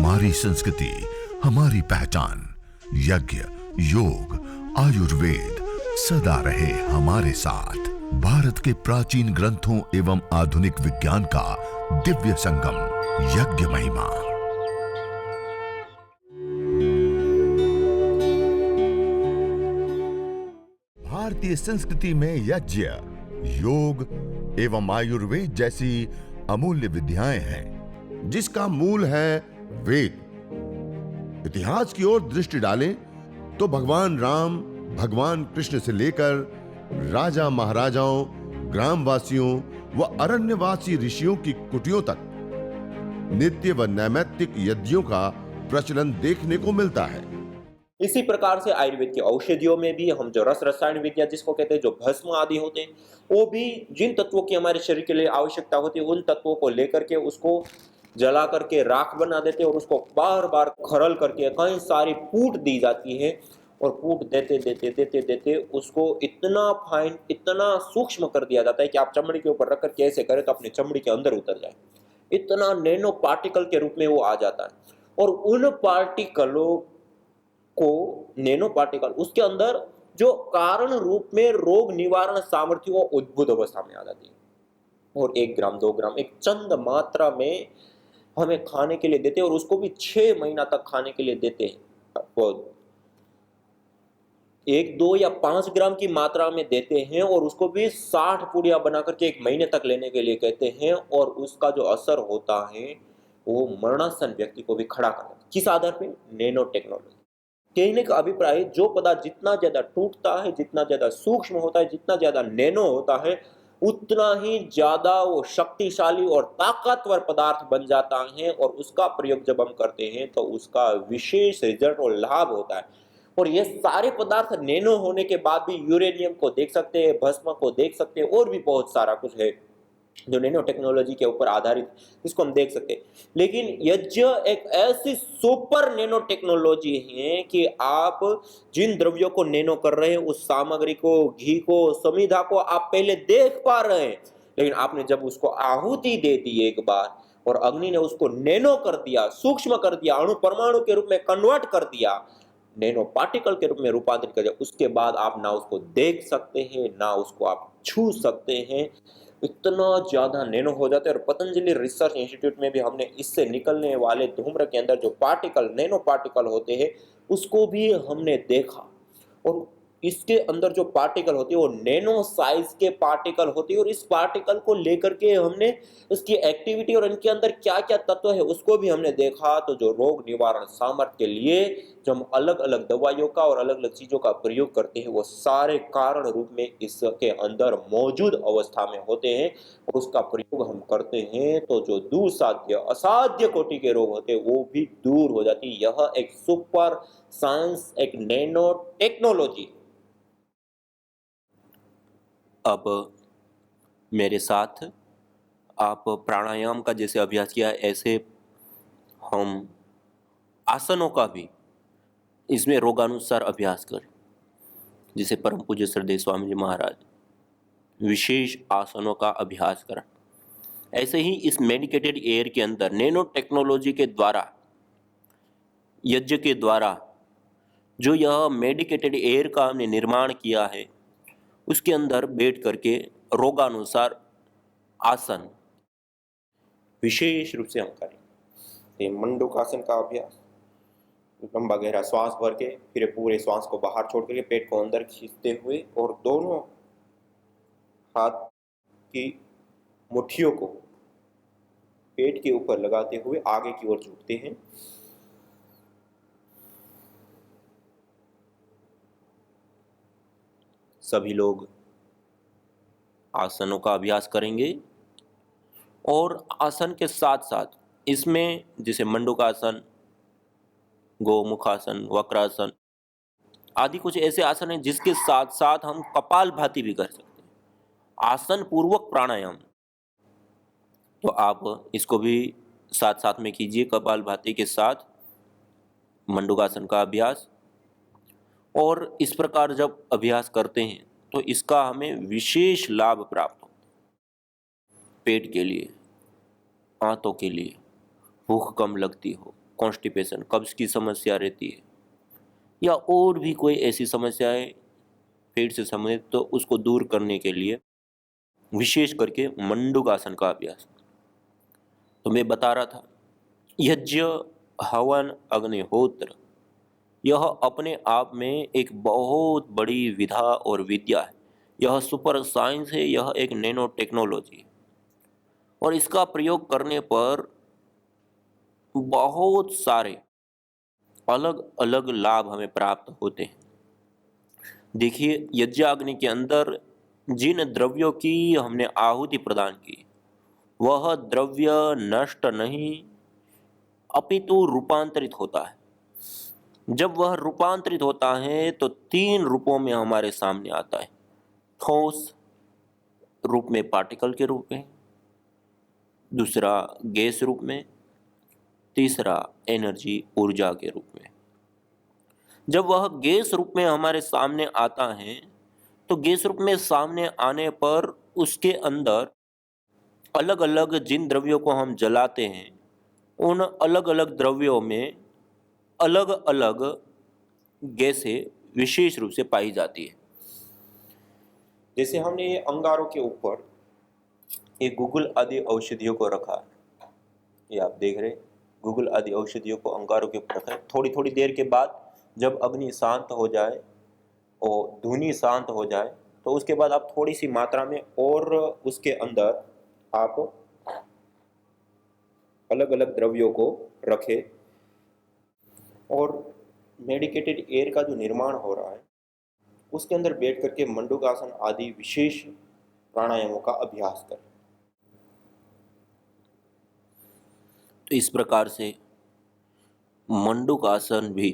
हमारी संस्कृति, हमारी पहचान। यज्ञ, योग, आयुर्वेद सदा रहे हमारे साथ। भारत के प्राचीन ग्रंथों एवं आधुनिक विज्ञान का दिव्य संगम, यज्ञ महिमा। भारतीय संस्कृति में यज्ञ, योग एवं आयुर्वेद जैसी अमूल्य विद्याएं हैं, जिसका मूल है वेद। इतिहास की ओर दृष्टि डालें तो भगवान राम, भगवान कृष्ण से लेकर राजा महाराजाओं, ग्रामवासियों व अरण्यवासी ऋषियों की कुटियों तक नित्य व नैमित्तिक यज्ञों का प्रचलन देखने को मिलता है। इसी प्रकार से आयुर्वेद की औषधियों में भी हम जो रस रसायन विद्या जिसको कहते हैं, जो भस्म आदि होते हैं, वो भी जिन तत्वों की हमारे शरीर के लिए आवश्यकता होती है, उन तत्वों को लेकर के उसको जला करके राख बना देते हैं और उसको बार बार खरल करके कई सारी फूट दी जाती है और फूट देते देते देते देते उसको इतना फाइन, इतना सूक्ष्म कर दिया जाता है कि आप चमड़ी के ऊपर रख करके ऐसे करें तो अपनी चमड़ी के अंदर उतर जाए। इतना नैनो पार्टिकल के रूप में वो आ जाता है और उन पार्टिकलों को नैनो पार्टिकल उसके अंदर जो कारण रूप में रोग निवारण सामर्थ्य वो उद्भुत अवस्था में आ जाती है और 1 ग्राम 2 ग्राम एक चंद मात्रा में हमें खाने के लिए देते हैं और उसको भी 6 महीना तक खाने के लिए देते हैं। वो 1, 2 या 5 ग्राम की मात्रा में देते हैं और उसको भी 60 पुड़िया बना करके 1 महीने तक लेने के लिए कहते हैं और उसका जो असर होता है वो मरणासन व्यक्ति को भी खड़ा कर देता है। किस आधार पे? Nano technology. कहने का अभिप्राय, जो पदार्थ जितना ज्यादा टूटता है, जितना ज्यादा सूक्ष्म होता है, जितना ज्यादा नैनो होता है, उतना ही ज्यादा वो शक्तिशाली और ताकतवर पदार्थ बन जाता है और उसका प्रयोग जब हम करते हैं तो उसका विशेष रिजल्ट और लाभ होता है। और ये सारे पदार्थ नैनो होने के बाद भी यूरेनियम को देख सकते हैं, भस्म को देख सकते हैं और भी बहुत सारा कुछ है जो नैनो टेक्नोलॉजी के ऊपर आधारित, इसको हम देख सकते हैं। लेकिन यज्ञ एक ऐसी सुपर नैनो टेक्नोलॉजी है कि आप जिन द्रव्यों को नैनो कर रहे हैं, उस सामग्री को, घी को, समिधा को आप पहले देख पा रहे हैं, लेकिन आपने जब उसको आहुति दे दी एक बार और अग्नि ने उसको नैनो कर दिया, सूक्ष्म कर दिया, अणु परमाणु के रूप में कन्वर्ट कर दिया, नैनो पार्टिकल के रूप में रूपांतरित कर दिया, उसके बाद आप ना उसको देख सकते हैं ना उसको आप छू सकते हैं। इतना ज्यादा नैनो हो जाते हैं और पतंजलि रिसर्च इंस्टीट्यूट में भी हमने इससे निकलने वाले धूम्र के अंदर जो पार्टिकल, नैनो पार्टिकल होते हैं, उसको भी हमने देखा और इसके अंदर जो पार्टिकल होती है वो नैनो साइज के पार्टिकल होती है और इस पार्टिकल को लेकर के हमने इसकी एक्टिविटी और इनके अंदर क्या क्या तत्व है उसको भी हमने देखा। तो जो रोग निवारण सामर्थ्य के लिए जो हम अलग अलग दवाइयों का और अलग अलग चीजों का प्रयोग करते हैं, वो सारे कारण रूप में इसके अंदर मौजूद अवस्था में होते हैं और उसका प्रयोग हम करते हैं तो जो दुस्साध्य, असाध्य कोटि के रोग होते हैं वो भी दूर हो जाती है। यह एक सुपर साइंस, एक नैनो टेक्नोलॉजी। अब मेरे साथ आप प्राणायाम का जैसे अभ्यास किया, ऐसे हम आसनों का भी इसमें रोगानुसार अभ्यास करें। जिसे परम पूज्य श्रद्धेय स्वामी जी महाराज विशेष आसनों का अभ्यास करा, ऐसे ही इस मेडिकेटेड एयर के अंदर नैनो टेक्नोलॉजी के द्वारा, यज्ञ के द्वारा जो यह मेडिकेटेड एयर का हमने निर्माण किया है, उसके अंदर बैठ करके रोगानुसार आसन विशेष रूप से हम करें। मंडूकासन का अभ्यास, लंबा गहरा श्वास भर के फिर पूरे श्वास को बाहर छोड़ करके पेट को अंदर खींचते हुए और दोनों हाथ की मुट्ठियों को पेट के ऊपर लगाते हुए आगे की ओर झुकते हैं। सभी लोग आसनों का अभ्यास करेंगे और आसन के साथ साथ इसमें जैसे मंडूकासन, गोमुखासन, वक्रासन आदि कुछ ऐसे आसन हैं जिसके साथ साथ हम कपालभाति भी कर सकते हैं, आसन पूर्वक प्राणायाम। तो आप इसको भी साथ साथ में कीजिए, कपालभाति के साथ मंडूकासन का अभ्यास। और इस प्रकार जब अभ्यास करते हैं तो इसका हमें विशेष लाभ प्राप्त होता है। पेट के लिए, आंतों के लिए, भूख कम लगती हो, कॉन्स्टिपेशन, कब्ज की समस्या रहती है, या और भी कोई ऐसी समस्याएं पेट से संबंधित, तो उसको दूर करने के लिए विशेष करके मंडूकासन का अभ्यास। तो मैं बता रहा था, यज्ञ, हवन, अग्निहोत्र, यह अपने आप में एक बहुत बड़ी विधा और विद्या है। यह सुपर साइंस है, यह एक नैनो टेक्नोलॉजी है, और इसका प्रयोग करने पर बहुत सारे अलग अलग लाभ हमें प्राप्त होते हैं। देखिए, यज्ञाग्नि के अंदर जिन द्रव्यों की हमने आहुति प्रदान की, वह द्रव्य नष्ट नहीं अपितु रूपांतरित होता है। जब वह रूपांतरित होता है तो 3 रूपों में हमारे सामने आता है। ठोस रूप में, पार्टिकल के रूप में, दूसरा गैस रूप में, तीसरा एनर्जी, ऊर्जा के रूप में। जब वह गैस रूप में हमारे सामने आता है तो गैस रूप में सामने आने पर उसके अंदर अलग अलग जिन द्रव्यों को हम जलाते हैं, उन अलग अलग द्रव्यों में अलग अलग गैसें विशेष रूप से पाई जाती है। जैसे हमने ये अंगारों के ऊपर ये गूगल आदि औषधियों को रखा है, ये आप देख रहे हैं, गूगल आदि औषधियों को अंगारों के ऊपर रखा है। थोड़ी थोड़ी देर के बाद जब अग्नि शांत हो जाए और धुनी शांत हो जाए, तो उसके बाद आप थोड़ी सी मात्रा में और उसके अंदर आप अलग अलग द्रव्यों को रखें, और मेडिकेटेड एयर का जो निर्माण हो रहा है उसके अंदर बैठ करके मंडूकासन आदि विशेष प्राणायामों का अभ्यास करें। तो इस प्रकार से मंडूकासन भी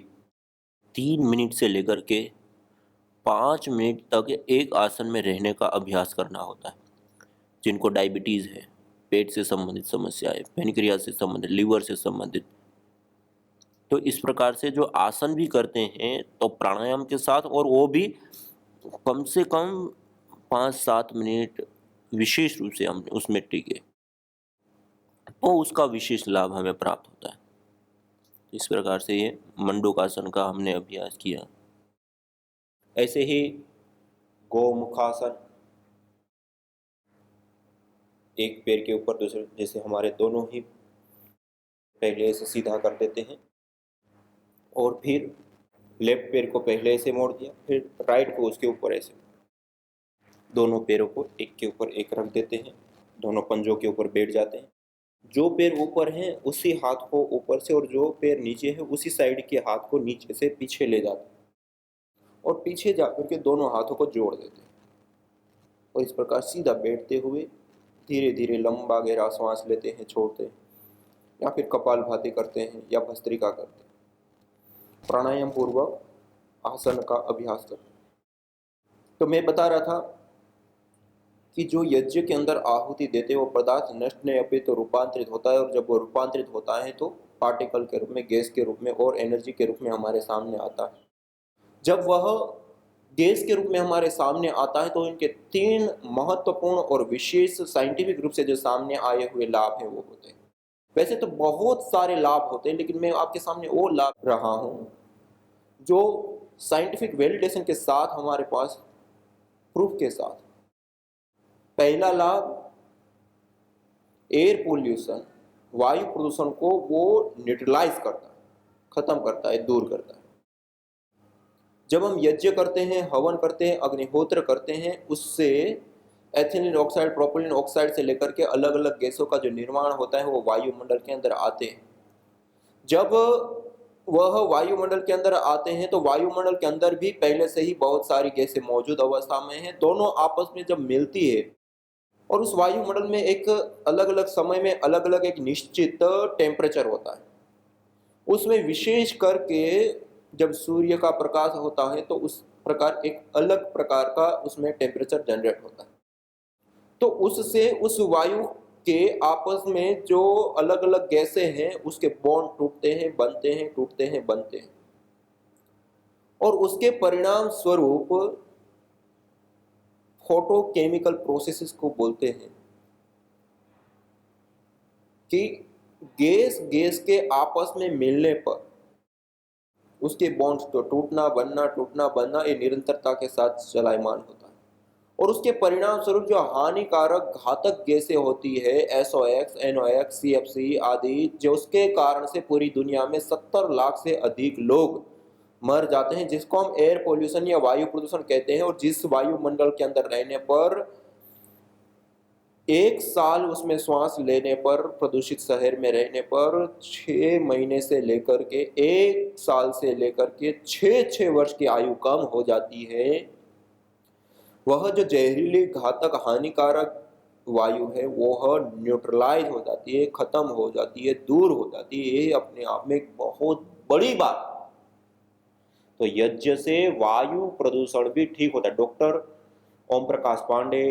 3 मिनट से लेकर के 5 मिनट तक एक आसन में रहने का अभ्यास करना होता है। जिनको डायबिटीज़ है, पेट से संबंधित समस्याएं, पैनक्रियाज से संबंधित, लीवर से संबंधित, तो इस प्रकार से जो आसन भी करते हैं तो प्राणायाम के साथ, और वो भी कम से कम 5-7 मिनट विशेष रूप से हम उसमें टिके, तो उसका विशेष लाभ हमें प्राप्त होता है। इस प्रकार से ये मंडूकासन का हमने अभ्यास किया। ऐसे ही गोमुखासन, एक पैर के ऊपर दूसरे, जैसे हमारे दोनों ही पहले से सीधा कर देते हैं, और फिर लेफ्ट पैर को पहले ऐसे मोड़ दिया, फिर राइट को उसके ऊपर ऐसे, दोनों पैरों को एक के ऊपर एक रख देते हैं, दोनों पंजों के ऊपर बैठ जाते हैं। जो पैर ऊपर है उसी हाथ को ऊपर से, और जो पैर नीचे है उसी साइड के हाथ को नीचे से पीछे ले जाते हैं, और पीछे जाकर के दोनों हाथों को जोड़ देते हैं, और इस प्रकार सीधा बैठते हुए धीरे धीरे लंबा गहरा सांस लेते हैं, छोड़ते हैं, या फिर कपालभाति करते हैं या भस्त्रिका करते हैं। प्राणायाम पूर्वक आसन का अभ्यास करते हैं। तो मैं बता रहा था कि जो यज्ञ के अंदर आहुति देते हैं वो पदार्थ नष्ट नहीं अपितु तो रूपांतरित होता है, और जब वो रूपांतरित होता है तो पार्टिकल के रूप में, गैस के रूप में और एनर्जी के रूप में हमारे सामने आता है। जब वह गैस के रूप में हमारे सामने आता है तो इनके 3 महत्वपूर्ण और विशेष साइंटिफिक रूप से जो सामने आए हुए लाभ हैं वो होते हैं। वैसे तो बहुत सारे लाभ होते हैं, लेकिन मैं आपके सामने वो लाभ रहा हूं जो साइंटिफिक वैलिडेशन के साथ, हमारे पास प्रूफ के साथ। पहला लाभ, एयर पोल्यूशन, वायु प्रदूषण को वो न्यूट्रलाइज करता है, खत्म करता है, दूर करता है। जब हम यज्ञ करते हैं, हवन करते हैं, अग्निहोत्र करते हैं, उससे एथिलीन ऑक्साइड, प्रोपिलीन ऑक्साइड से लेकर के अलग अलग गैसों का जो निर्माण होता है वो वायुमंडल के अंदर आते हैं। जब वह वायुमंडल के अंदर आते हैं तो वायुमंडल के अंदर भी पहले से ही बहुत सारी गैसें मौजूद अवस्था में हैं। दोनों आपस में जब मिलती है, और उस वायुमंडल में एक अलग अलग समय में अलग अलग एक निश्चित टेम्परेचर होता है, उसमें विशेष करके जब सूर्य का प्रकाश होता है तो उस प्रकार एक अलग प्रकार का उसमें टेम्परेचर जनरेट होता है। तो उससे उस वायु के आपस में जो अलग अलग गैसें हैं उसके बॉन्ड टूटते हैं, बनते हैं, टूटते हैं, बनते हैं, और उसके परिणाम स्वरूप फोटोकेमिकल प्रोसेसेस को बोलते हैं कि गैस गैस के आपस में मिलने पर उसके बॉन्ड्स तो टूटना बनना ये निरंतरता के साथ चलायमान होता है और उसके परिणाम स्वरूप जो हानिकारक घातक गैसें होती है SOx, NOx, CFC आदि, जो उसके कारण से पूरी दुनिया में 70 लाख से अधिक लोग मर जाते हैं, जिसको हम एयर पोल्यूशन या वायु प्रदूषण कहते हैं। और जिस वायुमंडल के अंदर रहने पर 1 साल उसमें श्वास लेने पर, प्रदूषित शहर में रहने पर 6 महीने से लेकर के 1 साल से लेकर के 6 वर्ष की आयु कम हो जाती है। वह जो जहरीली घातक हानिकारक वायु है वह न्यूट्रलाइज हो जाती है, खत्म हो जाती है, दूर हो जाती है। ये अपने आप में एक बहुत बड़ी बात है। तो यज्ञ से वायु प्रदूषण भी ठीक होता है। डॉक्टर ओम प्रकाश पांडे,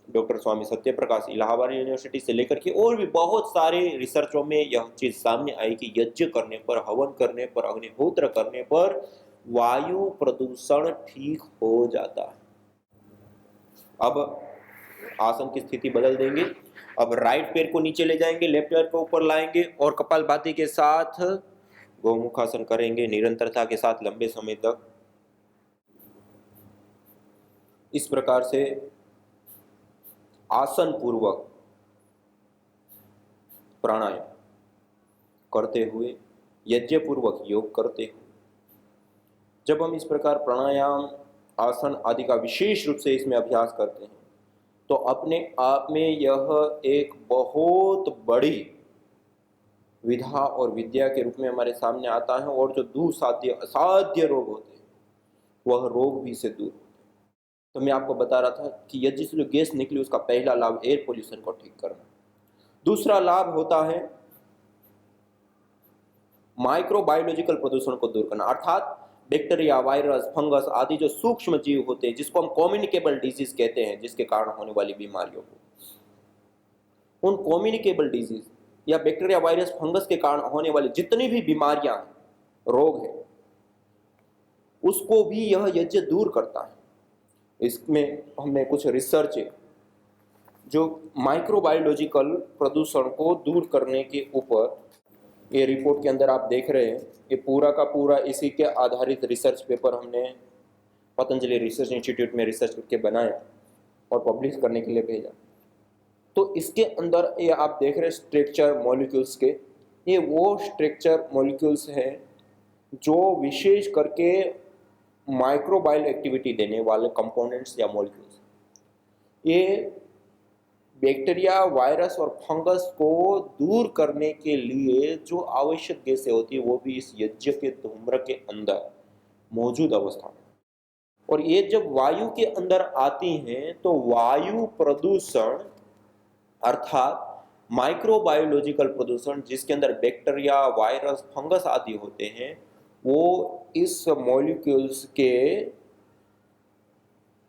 डॉक्टर स्वामी सत्यप्रकाश इलाहाबाद यूनिवर्सिटी से लेकर के और भी बहुत सारे रिसर्चों में यह चीज सामने आई कि यज्ञ करने पर, हवन करने पर, अग्निहोत्र करने पर वायु प्रदूषण ठीक हो जाता है। अब आसन की स्थिति बदल देंगे। अब राइट पैर को नीचे ले जाएंगे, लेफ्ट पैर को ऊपर लाएंगे और कपालभाति के साथ गोमुखासन करेंगे निरंतरता के साथ लंबे समय तक। इस प्रकार से आसन पूर्वक प्राणायाम करते हुए, यज्ञ पूर्वक योग करते हुए, जब हम इस प्रकार प्राणायाम, आसन आदि का विशेष रूप से इसमें अभ्यास करते हैं तो अपने आप में यह एक बहुत बड़ी विधा और विद्या के रूप में हमारे सामने आता है। और जो दुस्साध्य असाध्य रोग होते हैं वह रोग भी से दूर होते हैं। तो मैं आपको बता रहा था कि यज्ञ से जो गैस निकली उसका पहला लाभ एयर पोल्यूशन को ठीक करना। दूसरा लाभ होता है माइक्रोबायोलॉजिकल प्रदूषण को दूर करना, अर्थात बैक्टीरिया, वायरस, फंगस आदि जो सूक्ष्म जीव होते हैं, जिसको हम कम्युनिकेबल डिजीज कहते हैं, जिसके कारण होने वाली बीमारियों को, उन कम्युनिकेबल डिजीज या बैक्टीरिया, वायरस, फंगस के कारण होने वाली जितनी भी बीमारियां, रोग है, उसको भी यह यज्ञ दूर करता है। इसमें हमने कुछ रिसर्च जो माइक्रोबायोलॉजिकल प्रदूषण को दूर करने के ऊपर, ये रिपोर्ट के अंदर आप देख रहे हैं, ये पूरा का पूरा इसी के आधारित रिसर्च पेपर हमने पतंजलि रिसर्च इंस्टीट्यूट में रिसर्च करके बनाया और पब्लिश करने के लिए भेजा। तो इसके अंदर ये आप देख रहे हैं स्ट्रक्चर मॉलिक्यूल्स के, ये वो स्ट्रक्चर मॉलिक्यूल्स हैं जो विशेष करके माइक्रोबायल एक्टिविटी देने वाले कंपोनेंट्स या मॉलिक्यूल्स, ये बैक्टीरिया, वायरस और फंगस को दूर करने के लिए जो आवश्यक गैसें होती है वो भी इस यज्ञ के धूम्र के अंदर मौजूद अवस्था में। और ये जब वायु के अंदर आती हैं तो वायु प्रदूषण अर्थात माइक्रोबायोलॉजिकल प्रदूषण, जिसके अंदर बैक्टीरिया, वायरस, फंगस आदि होते हैं, वो इस मॉलिक्यूल्स के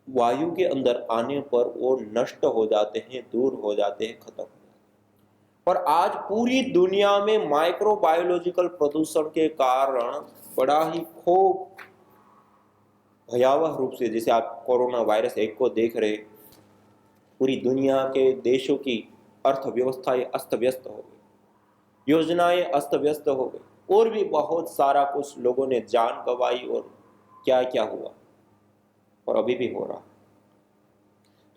वायु के अंदर आने पर वो नष्ट हो जाते हैं, दूर हो जाते हैं, खत्म हो जाते हैं। और आज पूरी दुनिया में माइक्रोबायोलॉजिकल प्रदूषण के कारण बड़ा ही खूब भयावह रूप से, जैसे आप कोरोना वायरस एक को देख रहे, पूरी दुनिया के देशों की अर्थव्यवस्थाएं अस्त व्यस्त हो गई, योजनाएं अस्त व्यस्त हो गई, और भी बहुत सारा कुछ लोगों ने जान गंवाई और क्या क्या हुआ और अभी भी हो रहा।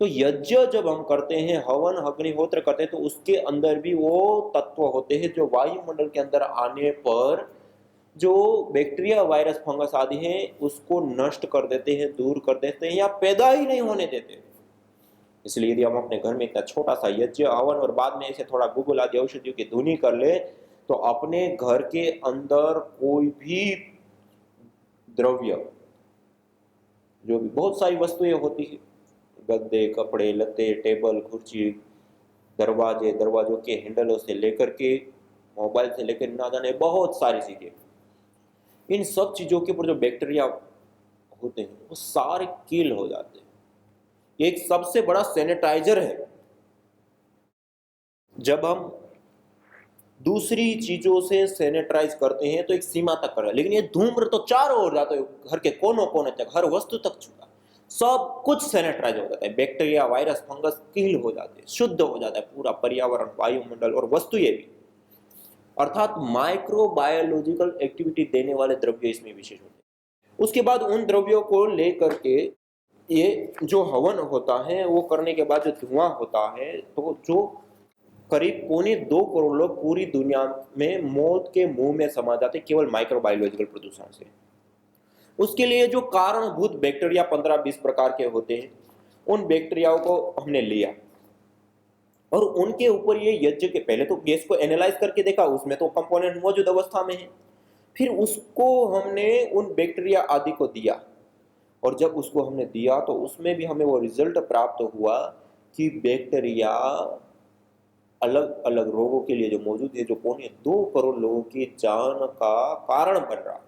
तो यज्ञ जब हम करते हैं, हवन अग्निहोत्र करते हैं, तो उसके अंदर भी वो तत्व होते हैं जो वायुमंडल के अंदर आने पर जो बैक्टीरिया, वायरस, फंगस आदि हैं उसको नष्ट कर देते हैं, दूर कर देते हैं या पैदा ही नहीं होने देते। इसलिए यदि हम अपने घर में इतना छोटा सा यज्ञ, हवन और बाद में ऐसे थोड़ा गुगुल आदि औषधियों की धुनी कर ले तो अपने घर के अंदर कोई भी द्रव्य, जो भी बहुत सारी वस्तुएं होती है, गद्दे, कपड़े, लत्ते, टेबल, कुर्सी, दरवाजे, दरवाजों के हैंडलों से लेकर के मोबाइल से लेकर ना जाने बहुत सारी चीजें, इन सब चीजों के ऊपर जो बैक्टीरिया होते हैं वो सारे किल हो जाते हैं। ये एक सबसे बड़ा सैनिटाइजर है। जब हम दूसरी चीजों से सैनिटाइज करते हैं तो एक सीमा तक कर रहे हैं, लेकिन ये धूम्र तो चारों ओर जाता है, घर के कोनों कोने तक, हर वस्तु तक छूटा, सब कुछ सैनिटाइज हो जाता है। बैक्टीरिया, वायरस, फंगस किल हो जाते हैं, शुद्ध हो जाता है पूरा पर्यावरण, वायुमंडल और वस्तुएं भी। अर्थात माइक्रोबायोलॉजिकल एक्टिविटी देने वाले द्रव्य इसमें विशेष होते हैं। उसके बाद उन द्रव्यों को लेकर के ये जो हवन होता है वो करने के बाद जो धुआं होता है, तो जो करीब 2.25 करोड़ लोग पूरी दुनिया में मौत के मुंह में समा जाते केवल माइक्रोबायोलॉजिकल प्रदूषण से। उसके लिए जो कारणभूत बैक्टीरिया 15-20 प्रकार के होते हैं, उन बैक्टीरियाओं को हमने लिया और उनके ऊपर ये यज्ञ के पहले तो गैस को एनालाइज करके देखा, उसमें तो कंपोनेंट मौजूद अवस्था में है। फिर उसको हमने उन बैक्टीरिया आदि को दिया और जब उसको हमने दिया तो उसमें भी हमें वो रिजल्ट प्राप्त हुआ कि बैक्टीरिया अलग अलग रोगों के लिए जो मौजूद है, जो 2.25 करोड़ लोगों की जान का कारण बन रहा है,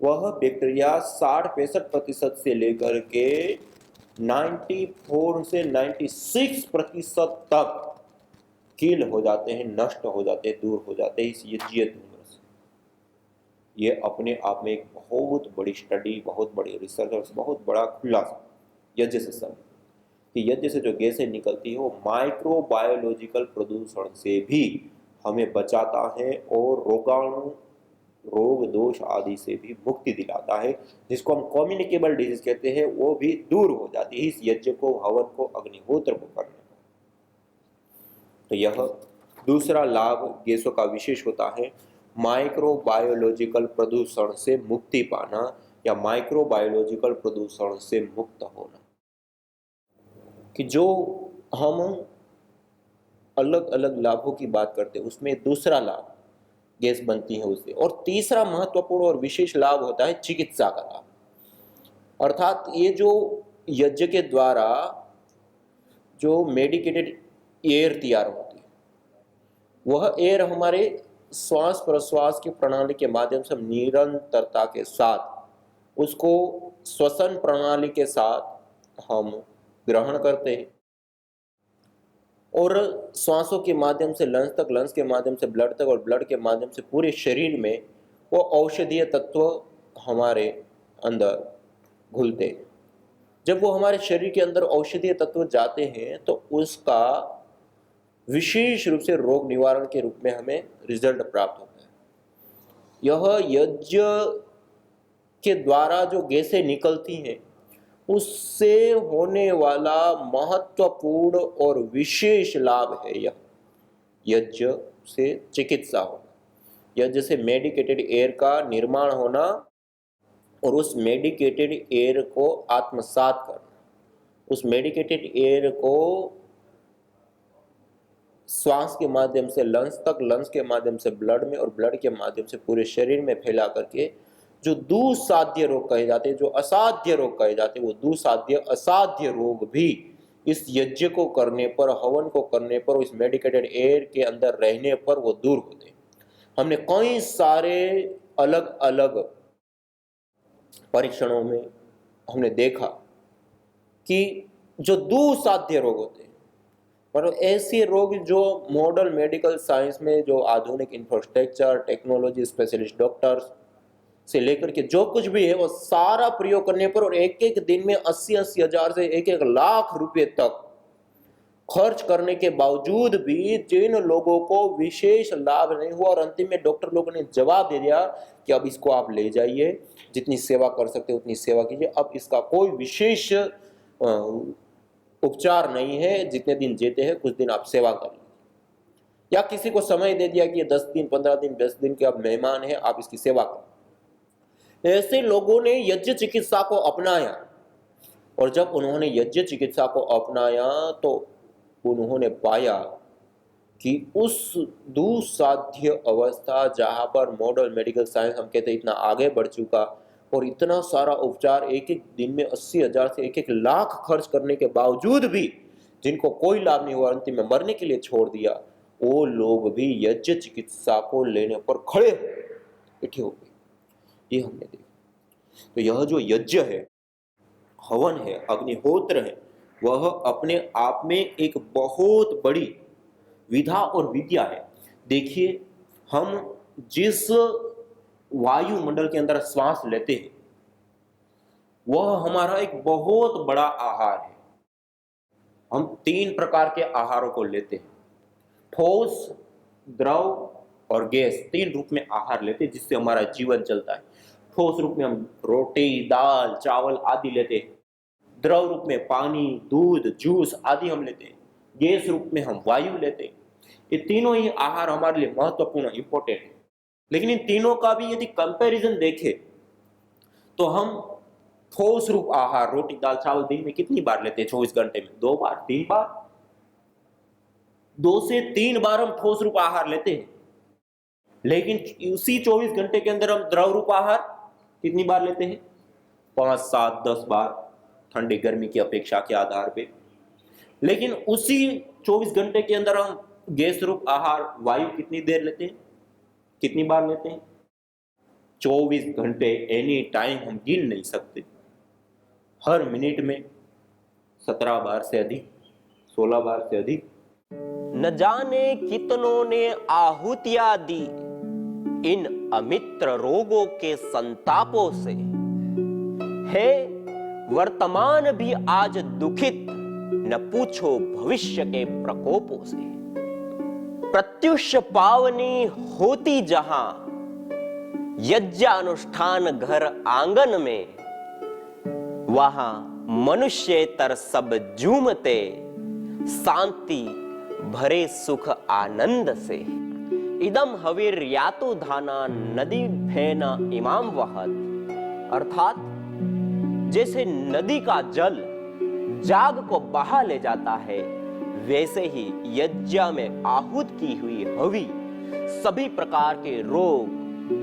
वह बैक्टीरिया 60-65% से लेकर के 94 से 96% तक किल हो जाते हैं, नष्ट हो जाते हैं, दूर हो जाते हैं इस यज्ञीय धूम्र से। ये अपने आप में एक बहुत बड़ी स्टडी, बहुत बड़ी रिसर्च और बहुत बड़ा खुलासा यज्ञ से सब कि यज्ञ से जो गैसें निकलती है वो माइक्रोबायोलॉजिकल प्रदूषण से भी हमें बचाता है और रोगाणु, रोग दोष आदि से भी मुक्ति दिलाता है, जिसको हम कम्युनिकेबल डिजीज कहते हैं, वो भी दूर हो जाती है इस यज्ञ को, हवन को, अग्निहोत्र को करने पर। तो यह दूसरा लाभ गैसों का विशेष होता है, माइक्रोबायोलॉजिकल प्रदूषण से मुक्ति पाना या माइक्रोबायोलॉजिकल प्रदूषण से मुक्त होना। कि जो हम अलग अलग लाभों की बात करते हैं उसमें दूसरा लाभ गैस बनती है उससे। और तीसरा महत्वपूर्ण और विशेष लाभ होता है चिकित्सा का लाभ। अर्थात ये जो यज्ञ के द्वारा जो मेडिकेटेड एयर तैयार होती है, वह एयर हमारे श्वास प्रश्वास की प्रणाली के माध्यम से निरंतरता के साथ उसको श्वसन प्रणाली के साथ हम ग्रहण करते हैं और श्वासों के माध्यम से लंग्स तक, लंग्स के माध्यम से ब्लड तक और ब्लड के माध्यम से पूरे शरीर में वो औषधीय तत्व हमारे अंदर घुलते हैं। जब वो हमारे शरीर के अंदर औषधीय तत्व जाते हैं तो उसका विशेष रूप से रोग निवारण के रूप में हमें रिजल्ट प्राप्त होता है। यह यज्ञ के द्वारा जो गैसें निकलती हैं उससे होने वाला महत्वपूर्ण और विशेष लाभ है यह यज्ञ से चिकित्सा होना, यज्ञ से मेडिकेटेड एयर का निर्माण होना और उस मेडिकेटेड एयर को आत्मसात करना, उस मेडिकेटेड एयर को श्वास के माध्यम से लंग्स तक, लंग्स के माध्यम से ब्लड में और ब्लड के माध्यम से पूरे शरीर में फैला करके जो दुस्साध्य रोग कहे जाते हैं, जो असाध्य रोग कहे जाते हैं, वो दुस्साध्य असाध्य रोग भी इस यज्ञ को करने पर, हवन को करने पर, इस मेडिकेटेड एयर के अंदर रहने पर वो दूर होते हैं। हमने कई सारे अलग अलग परीक्षणों में हमने देखा कि जो दुस्साध्य रोग होते हैं, पर ऐसे रोग जो मॉडर्न मेडिकल साइंस में जो आधुनिक इंफ्रास्ट्रक्चर, टेक्नोलॉजी, स्पेशलिस्ट डॉक्टर्स से लेकर के जो कुछ भी है वो सारा प्रयोग करने पर और एक एक दिन में 80-80 हजार से 1-1 लाख रुपए तक खर्च करने के बावजूद भी जिन लोगों को विशेष लाभ नहीं हुआ और अंतिम में डॉक्टर लोगों ने जवाब दे दिया कि अब इसको आप ले जाइए, जितनी सेवा कर सकते उतनी सेवा कीजिए, अब इसका कोई विशेष उपचार नहीं है, जितने दिन जीते हैं कुछ दिन आप सेवा कर लीजिए, या किसी को समय दे दिया कि 10 दिन 15 दिन 20 दिन के आप मेहमान हैं, आप इसकी सेवा करें। ऐसे लोगों ने यज्ञ चिकित्सा को अपनाया और जब उन्होंने यज्ञ चिकित्सा को अपनाया तो उन्होंने पाया कि उस दुस्साध्य अवस्था जहां पर मॉडर्न मेडिकल साइंस हम कहते हैं इतना आगे बढ़ चुका और इतना सारा उपचार एक एक दिन में 80 हजार से 1-1 लाख खर्च करने के बावजूद भी जिनको कोई लाभ नहीं हुआ, अंतिम में मरने के लिए छोड़ दिया, वो लोग भी यज्ञ चिकित्सा को लेने पर खड़े इकट्ठे हो गए। ये हमने देखा। तो यह जो यज्ञ है, हवन है, अग्निहोत्र है, वह अपने आप में एक बहुत बड़ी विधा और विद्या है। देखिए, हम जिस वायुमंडल के अंदर श्वास लेते हैं वह हमारा एक बहुत बड़ा आहार है। हम 3 प्रकार के आहारों को लेते हैं, ठोस, द्रव और गैस, 3 रूप में आहार लेते हैं जिससे हमारा जीवन चलता है। ठोस रूप में हम रोटी, दाल, चावल आदि लेते हैं। द्रव रूप में पानी, दूध, जूस आदि हम लेते हैं। गैस रूप में हम वायु लेते हैं। ये तीनों ही आहार हमारे लिए महत्वपूर्ण, इंपॉर्टेंट है। लेकिन इन तीनों का भी यदि कंपैरिजन देखें तो हम ठोस रूप आहार रोटी, दाल, चावल दिन में कितनी बार लेते हैं? 24 घंटे में 2 बार, 3 बार, 2 से 3 बार हम ठोस रूप आहार लेते हैं। लेकिन उसी 24 घंटे के अंदर हम द्रव रूप आहार कितनी बार लेते हैं? 5, 7, 10 बार, ठंडी गर्मी की अपेक्षा के आधार पे। लेकिन उसी 24 घंटे के अंदर हम गैस रूप आहार वायु कितनी देर लेते हैं? कितनी बार लेते हैं? 24 घंटे एनी टाइम हम गिन नहीं सकते। हर मिनट में 17 बार से अधिक, 16 बार से अधिक। न जाने कितनों ने आहुतियां दी इन अमित्र रोगों के संतापों से, है वर्तमान भी आज दुखित, न पूछो भविष्य के प्रकोपों से। प्रत्युष पावनी होती जहां यज्ञानुष्ठान घर आंगन में, वहां मनुष्येतर सब झूमते शांति भरे सुख आनंद से। इदम हवीर यातो धाना नदी फेना इमाम वहत, अर्थात जैसे नदी का जल जाग को बहा ले जाता है, वैसे ही यज्ञ में आहूत की हुई हवि सभी प्रकार के रोग,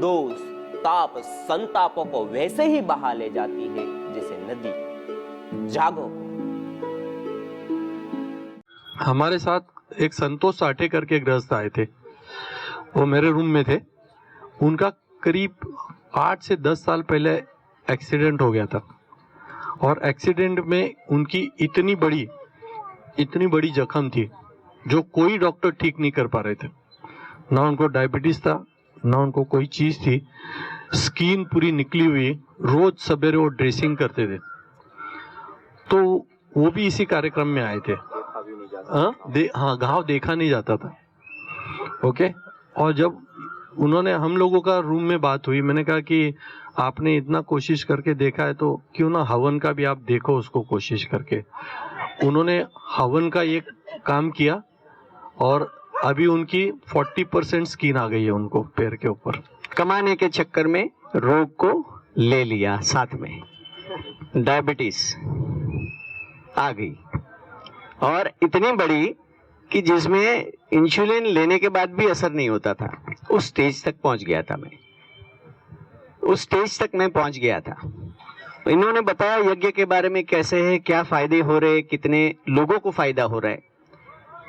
दोष, ताप, संतापों को वैसे ही बहा ले जाती है जैसे नदी जागो। हमारे साथ एक संतोष साठे करके गृहस्थ आए थे। वो मेरे रूम में थे। उनका करीब 8 से 10 साल पहले एक्सीडेंट हो गया था, और एक्सीडेंट में उनकी इतनी बड़ी जख्म थी जो कोई डॉक्टर ठीक नहीं कर पा रहे थे। ना उनको डायबिटीज था, ना उनको कोई चीज थी। स्किन पूरी निकली हुई, रोज सवेरे वो ड्रेसिंग करते थे। तो वो भी इसी कार्यक्रम में आए थे। हाँ, घाव देखा नहीं जाता था। ओके। और जब उन्होंने, हम लोगों का रूम में बात हुई, मैंने कहा कि आपने इतना कोशिश करके देखा है तो क्यों ना हवन का भी आप देखो उसको कोशिश करके। उन्होंने हवन का एक काम किया और अभी उनकी 40% स्किन आ गई है उनको पैर के ऊपर। कमाने के चक्कर में रोग को ले लिया, साथ में डायबिटीज आ गई, और इतनी बड़ी कि जिसमें इंसुलिन लेने के बाद भी असर नहीं होता था। उस स्टेज तक पहुंच गया था मैं, उस स्टेज तक मैं पहुंच गया था। इन्होंने बताया यज्ञ के बारे में, कैसे है, क्या फायदे हो रहे, कितने लोगों को फायदा हो रहा है।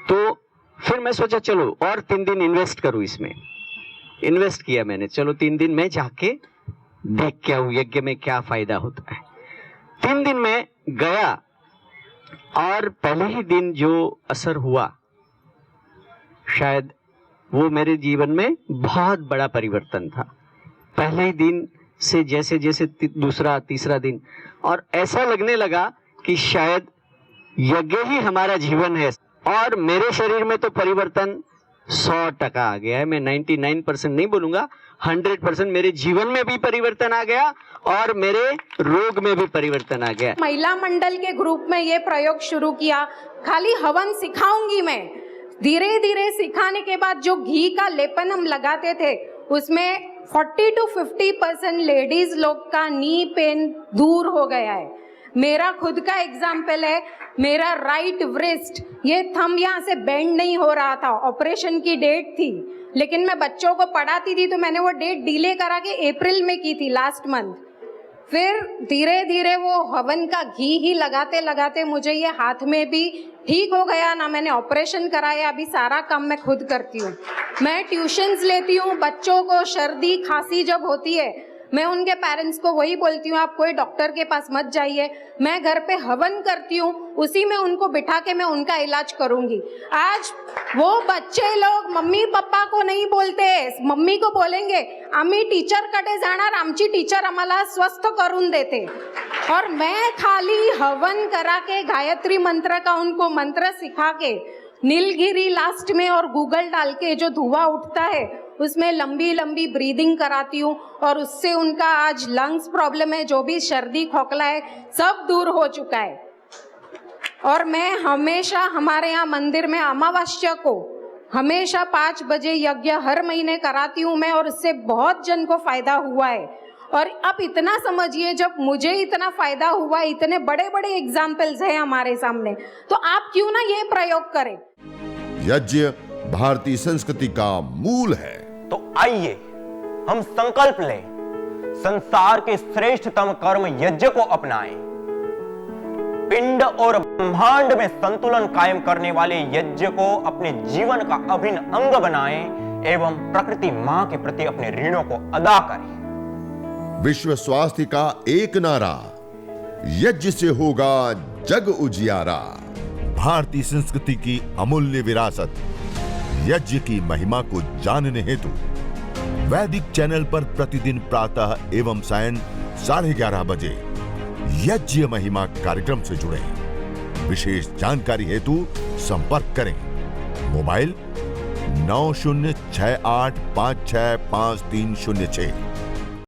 तो फिर मैं सोचा चलो और 3 दिन इन्वेस्ट करूं इसमें। इन्वेस्ट किया मैंने, चलो 3 दिन में जाके देख के आऊं यज्ञ में क्या फायदा होता है। 3 दिन में गया और पहले ही दिन जो असर हुआ, शायद वो मेरे जीवन में बहुत बड़ा परिवर्तन था। पहले ही दिन से जैसे जैसे दूसरा तीसरा दिन, और ऐसा लगने लगा कि शायद यज्ञ ही हमारा जीवन है। और मेरे शरीर में तो परिवर्तन 100% आ गया है। मैं 99% नहीं बोलूंगा, 100% मेरे जीवन में भी परिवर्तन आ गया और मेरे रोग में भी परिवर्तन आ गया। महिला मंडल के ग्रुप में ये प्रयोग शुरू किया। खाली हवन सिखाऊंगी मैं। धीरे धीरे सिखाने के बाद जो घी का लेपन हम लगाते थे, उसमें 40 to 50% लेडीज लोग का नी पेन दूर हो गया है। मेरा खुद का एग्जाम्पल है। मेरा राइट व्रिस्ट, ये थंब यहाँ से बेंड नहीं हो रहा था। ऑपरेशन की डेट थी, लेकिन मैं बच्चों को पढ़ाती थी तो मैंने वो डेट डिले करा के अप्रैल में की थी, लास्ट मंथ। फिर धीरे धीरे वो हवन का घी ही लगाते लगाते मुझे ये हाथ में भी ठीक हो गया ना। मैंने ऑपरेशन कराया, अभी सारा काम मैं खुद करती हूँ। मैं ट्यूशन्स लेती हूँ बच्चों को। सर्दी खांसी जब होती है, मैं उनके पेरेंट्स को वही बोलती हूँ, आप कोई डॉक्टर के पास मत जाइए, मैं घर पे हवन करती हूँ, उसी में उनको बिठा के मैं उनका इलाज करूंगी। आज वो बच्चे लोग मम्मी पापा को नहीं बोलते, मम्मी को बोलेंगे आम्ही टीचर कडे जाणार, आमची टीचर आम्हाला स्वस्थ करून देते। और मैं खाली हवन करा के गायत्री मंत्र का उनको मंत्र सिखा के, नीलगिरी लास्ट में और गूगल डाल के जो धुआं उठता है उसमें लंबी लंबी ब्रीदिंग कराती हूँ और उससे उनका आज लंग्स प्रॉब्लम है, जो भी सर्दी खोखला है सब दूर हो चुका है। और मैं हमेशा हमारे यहाँ मंदिर में अमावस्या को हमेशा 5 बजे यज्ञ हर महीने कराती हूँ मैं, और उससे बहुत जन को फायदा हुआ है। और आप इतना समझिए, जब मुझे इतना फायदा हुआ, इतने बड़े बड़े एग्जाम्पल्स हैं हमारे सामने, तो आप क्यों ना ये प्रयोग करें। यज्ञ भारतीय संस्कृति का मूल है। तो आइए हम संकल्प लें, संसार के श्रेष्ठतम कर्म यज्ञ को अपनाएं। पिंड और ब्रह्मांड में संतुलन कायम करने वाले यज्ञ को अपने जीवन का अभिन्न अंग बनाएं एवं प्रकृति मां के प्रति अपने ऋणों को अदा करें। विश्व स्वास्थ्य का एक नारा, यज्ञ से होगा जग उजियारा। भारतीय संस्कृति की अमूल्य विरासत यज्ञ की महिमा को जानने हेतु वैदिक चैनल पर प्रतिदिन प्रातः एवं सायं 11:30 बजे यज्ञ महिमा कार्यक्रम से जुड़े। विशेष जानकारी हेतु संपर्क करें। मोबाइल 9068565306।